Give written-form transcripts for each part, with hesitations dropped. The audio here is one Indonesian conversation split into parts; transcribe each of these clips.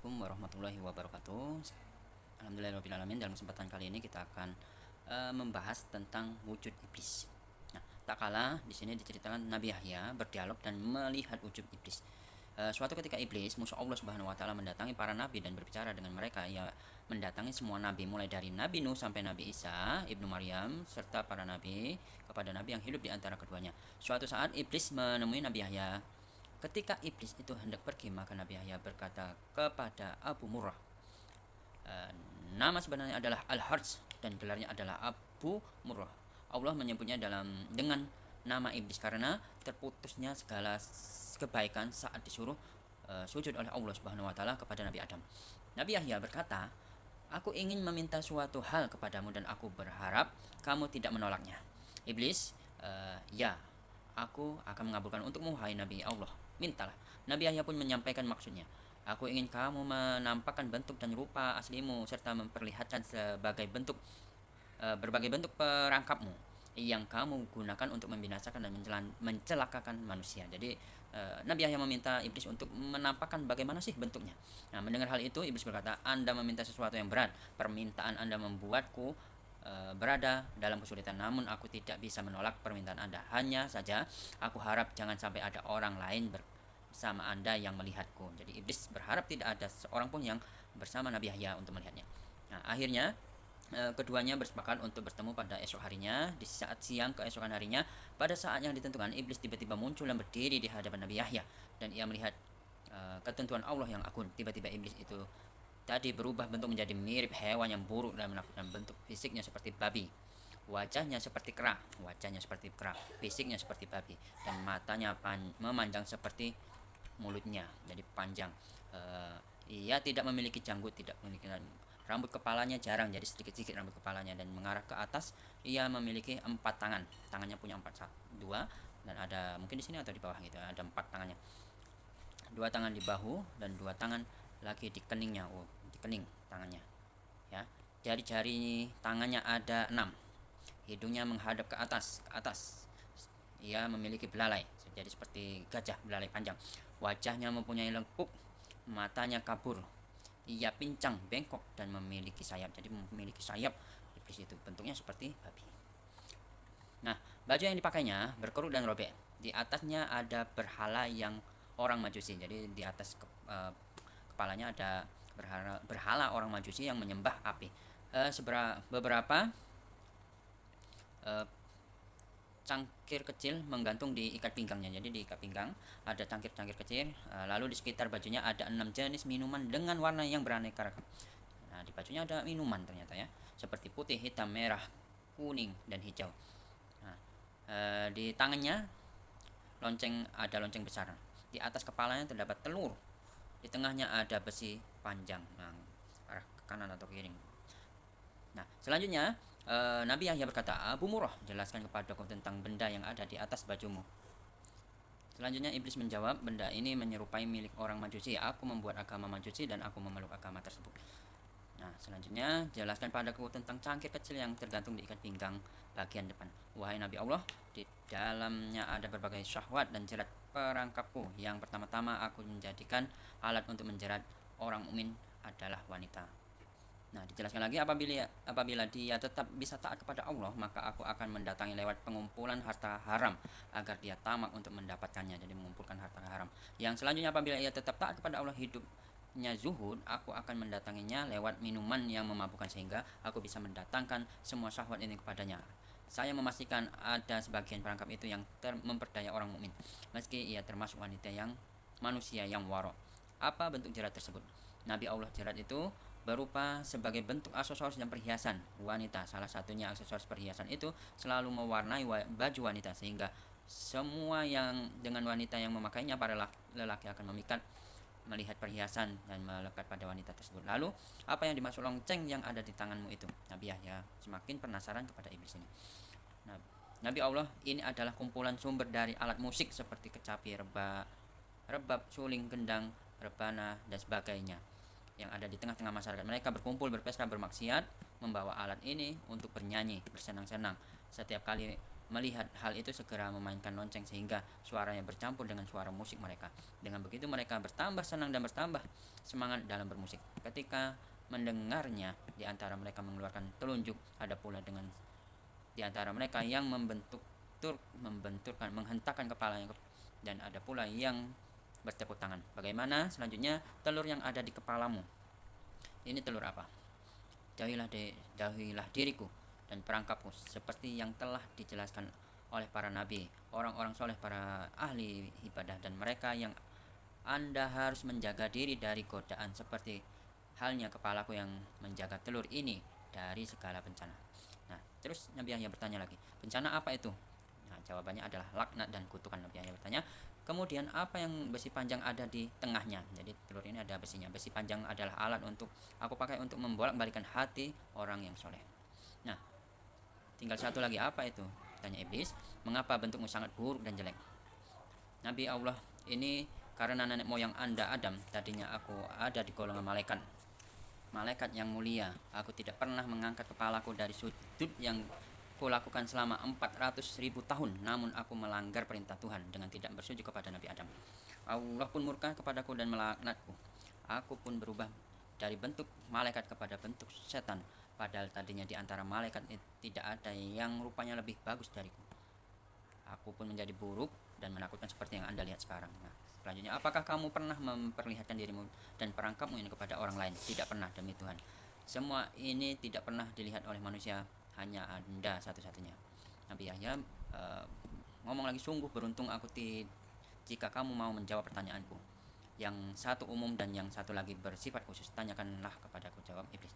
Assalamualaikum warahmatullahi wabarakatuh. Alhamdulillahirrahmanirrahim. Dalam kesempatan kali ini kita akan membahas tentang wujud iblis. Nah, tak kalah di sini diceritakan Nabi Yahya berdialog dan melihat wujud iblis. Suatu ketika iblis, musuh Allah Subhanahu wa taala, mendatangi para nabi dan berbicara dengan mereka. Ia mendatangi semua nabi mulai dari Nabi Nuh sampai Nabi Isa, Ibnu Maryam, serta para nabi kepada nabi yang hidup di antara keduanya. Suatu saat iblis menemui Nabi Yahya. Ketika iblis itu hendak pergi, maka Nabi Yahya berkata kepada Abu Murrah, "Eh, nama sebenarnya adalah Al-Harj dan gelarnya adalah Abu Murrah. Allah menyebutnya dengan nama iblis karena terputusnya segala kebaikan saat disuruh sujud oleh Allah Subhanahu wa taala kepada Nabi Adam." Nabi Yahya berkata, "Aku ingin meminta suatu hal kepadamu dan aku berharap kamu tidak menolaknya." Iblis, "Ya, aku akan mengabulkan untukmu, hai Nabi Allah. Mintalah." Nabi Yahya pun menyampaikan maksudnya. "Aku ingin kamu menampakkan bentuk dan rupa aslimu serta memperlihatkan berbagai bentuk perangkapmu yang kamu gunakan untuk membinasakan dan mencelakakan manusia." Jadi Nabi Yahya meminta iblis untuk menampakkan bagaimana sih bentuknya. Nah, mendengar hal itu iblis berkata, "Anda meminta sesuatu yang berat. Permintaan Anda membuatku berada dalam kesulitan, namun aku tidak bisa menolak permintaan Anda. Hanya saja aku harap jangan sampai ada orang lain bersama Anda yang melihatku." Jadi iblis berharap tidak ada seorang pun yang bersama Nabi Yahya untuk melihatnya. Nah, akhirnya keduanya bersepakat untuk bertemu pada esok harinya. Di saat siang keesokan harinya, pada saat yang ditentukan, iblis tiba-tiba muncul dan berdiri di hadapan Nabi Yahya, dan ia melihat ketentuan Allah yang agung. Tiba-tiba iblis itu tadi berubah bentuk menjadi mirip hewan yang buruk dan menakutkan. Bentuk fisiknya seperti babi, wajahnya seperti kera, fisiknya seperti babi, dan matanya memanjang seperti mulutnya, jadi panjang. Ia tidak memiliki janggut, tidak memiliki rambut kepalanya jarang, jadi sedikit-sedikit rambut kepalanya, dan mengarah ke atas. Ia memiliki 4 tangan, tangannya punya 4, 2, dan ada mungkin di sini atau di bawah gitu, ada 4 tangannya. 2 tangan di bahu dan 2 tangan lagi di keningnya. Di kening tangannya, ya. Jari-jari tangannya ada 6. Hidungnya menghadap ke atas. Ia memiliki belalai, jadi seperti gajah, belalai panjang. Wajahnya mempunyai lengkuk, matanya kabur. Ia pincang, bengkok, dan memiliki sayap. Jadi memiliki sayap. Iblis itu bentuknya seperti babi. Nah, baju yang dipakainya berkerut dan robek. Di atasnya ada berhala yang orang Majusi. Jadi di atas kepalanya ada berhala orang Majusi yang menyembah api. Beberapa cangkir kecil menggantung di ikat pinggangnya. Jadi di ikat pinggang ada cangkir-cangkir kecil. Lalu di sekitar bajunya ada 6 jenis minuman dengan warna yang beraneka ragam. Nah, di bajunya ada minuman ternyata, ya, seperti putih, hitam, merah, kuning, dan hijau. Nah, di tangannya ada lonceng besar. Di atas kepalanya terdapat telur. Di tengahnya ada besi panjang, arah ke kanan atau kiri. Nah, selanjutnya Nabi Yahya berkata, "Abu Murrah, jelaskan kepadaku tentang benda yang ada di atas bajumu." Selanjutnya iblis menjawab, "Benda ini menyerupai milik orang Majusi. Aku membuat agama Majusi dan aku memeluk agama tersebut." Nah, selanjutnya, "Jelaskan padaku tentang cangkir kecil yang tergantung di ikat pinggang bagian depan." "Wahai Nabi Allah, di dalamnya ada berbagai syahwat dan jerat perangkapku. Yang pertama-tama aku menjadikan alat untuk menjerat orang mukmin adalah wanita." Nah, dijelaskan lagi, apabila dia tetap bisa taat kepada Allah, maka aku akan mendatangi lewat pengumpulan harta haram agar dia tamak untuk mendapatkannya. Jadi mengumpulkan harta haram. Yang selanjutnya, apabila ia tetap taat kepada Allah, hidupnya zuhud, aku akan mendatanginya lewat minuman yang memabukkan sehingga aku bisa mendatangkan semua syahwat ini kepadanya. Saya memastikan ada sebagian perangkap itu yang memperdaya orang mukmin, meski ia termasuk manusia yang waro. Apa bentuk jerat tersebut? Nabi Allah, jerat itu berupa sebagai bentuk aksesoris dan perhiasan wanita. Salah satunya aksesoris perhiasan itu selalu mewarnai baju wanita, sehingga semua yang dengan wanita yang memakainya, para lelaki akan melihat perhiasan dan melekat pada wanita tersebut. Lalu, apa yang dimaksud lonceng yang ada di tanganmu itu? Nabi Yahya semakin penasaran kepada iblis ini. Nah, Nabi Allah, ini adalah kumpulan sumber dari alat musik seperti kecapi, rebab, suling, gendang, rebana, dan sebagainya yang ada di tengah-tengah masyarakat. Mereka berkumpul, berpesta, bermaksiat, membawa alat ini untuk bernyanyi, bersenang-senang. Setiap kali melihat hal itu segera memainkan lonceng sehingga suaranya bercampur dengan suara musik mereka. Dengan begitu mereka bertambah senang dan bertambah semangat dalam bermusik. Ketika mendengarnya, di antara mereka mengeluarkan telunjuk, ada pula di antara mereka yang menghentakkan kepalanya, dan ada pula yang bertepuk tangan. Bagaimana selanjutnya telur yang ada di kepalamu? Ini telur apa? Jauhilah diriku dan perangkapku seperti yang telah dijelaskan oleh para nabi, orang-orang soleh, para ahli ibadah, dan mereka yang Anda harus menjaga diri dari godaan seperti halnya kepalaku yang menjaga telur ini dari segala bencana. Nah, terus Nabi Yahya bertanya lagi, bencana apa itu? Nah, jawabannya adalah laknat dan kutukan. Nabi Yahya bertanya, kemudian apa yang besi panjang ada di tengahnya? Jadi telur ini ada besinya. Besi panjang adalah alat untuk aku pakai untuk membolak-balikan hati orang yang soleh. Nah, tinggal satu lagi, apa itu? Tanya iblis, mengapa bentukmu sangat buruk dan jelek? Nabi Allah, ini karena nenek moyang Anda Adam, tadinya aku ada di golongan malaikat yang mulia. Aku tidak pernah mengangkat kepalaku dari sujud yang kulakukan selama 400.000 tahun, namun aku melanggar perintah Tuhan dengan tidak bersujud kepada Nabi Adam. Allah pun murka kepadaku dan melaknatku. Aku pun berubah dari bentuk malaikat kepada bentuk setan, padahal tadinya di antara malaikat tidak ada yang rupanya lebih bagus dariku. Aku pun menjadi buruk dan menakutkan seperti yang Anda lihat sekarang. Nah, selanjutnya, apakah kamu pernah memperlihatkan dirimu dan perangkapmu ini kepada orang lain? Tidak pernah, demi Tuhan. Semua ini tidak pernah dilihat oleh manusia, hanya Anda satu-satunya. Nabi Yahya ngomong lagi, sungguh beruntung aku jika kamu mau menjawab pertanyaanku. Yang satu umum dan yang satu lagi bersifat khusus. Tanyakanlah kepadaku, jawab iblis.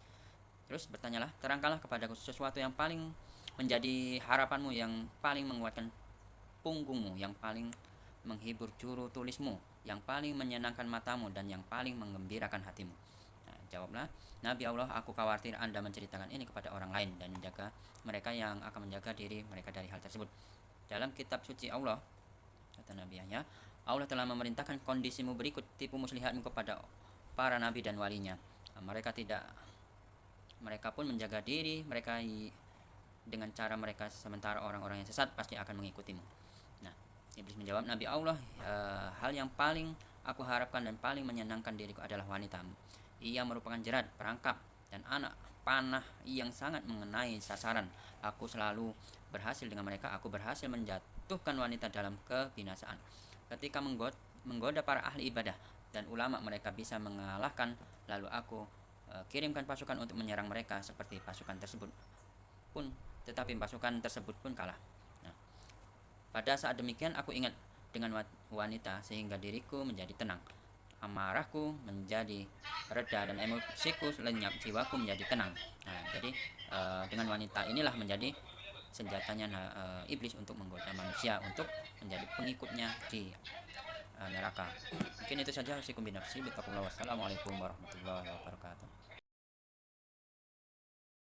Terus bertanyalah, terangkanlah kepadaku sesuatu yang paling menjadi harapanmu, yang paling menguatkan punggungmu, yang paling menghibur juru tulismu, yang paling menyenangkan matamu, dan yang paling menggembirakan hatimu. Nah, jawablah Nabi Allah, aku khawatir Anda menceritakan ini kepada orang lain dan menjaga mereka yang akan menjaga diri mereka dari hal tersebut. Dalam kitab suci Allah, kata Nabi Yahya, Allah telah memerintahkan kondisimu berikut, tipu muslihatmu kepada para nabi dan walinya. Mereka pun menjaga diri mereka dengan cara mereka, sementara orang-orang yang sesat pasti akan mengikutimu. Nah, iblis menjawab Nabi Allah, hal yang paling aku harapkan dan paling menyenangkan diriku adalah wanita. Ia merupakan jerat, perangkap, dan anak panah yang sangat mengenai sasaran. Aku selalu berhasil dengan mereka. Aku berhasil menjatuhkan wanita dalam kebinasaan. Ketika menggoda para ahli ibadah dan ulama, mereka bisa mengalahkan. Lalu aku kirimkan pasukan untuk menyerang mereka, seperti pasukan tersebut pun, tetapi pasukan tersebut pun kalah. Nah, pada saat demikian aku ingat dengan wanita sehingga diriku menjadi tenang, amarahku menjadi reda, dan emosiku lenyap, jiwaku menjadi tenang. Nah, jadi dengan wanita inilah menjadi senjatanya iblis untuk menggoda manusia untuk menjadi pengikutnya di neraka. Mungkin itu saja. Wassalamualaikum warahmatullahi wabarakatuh.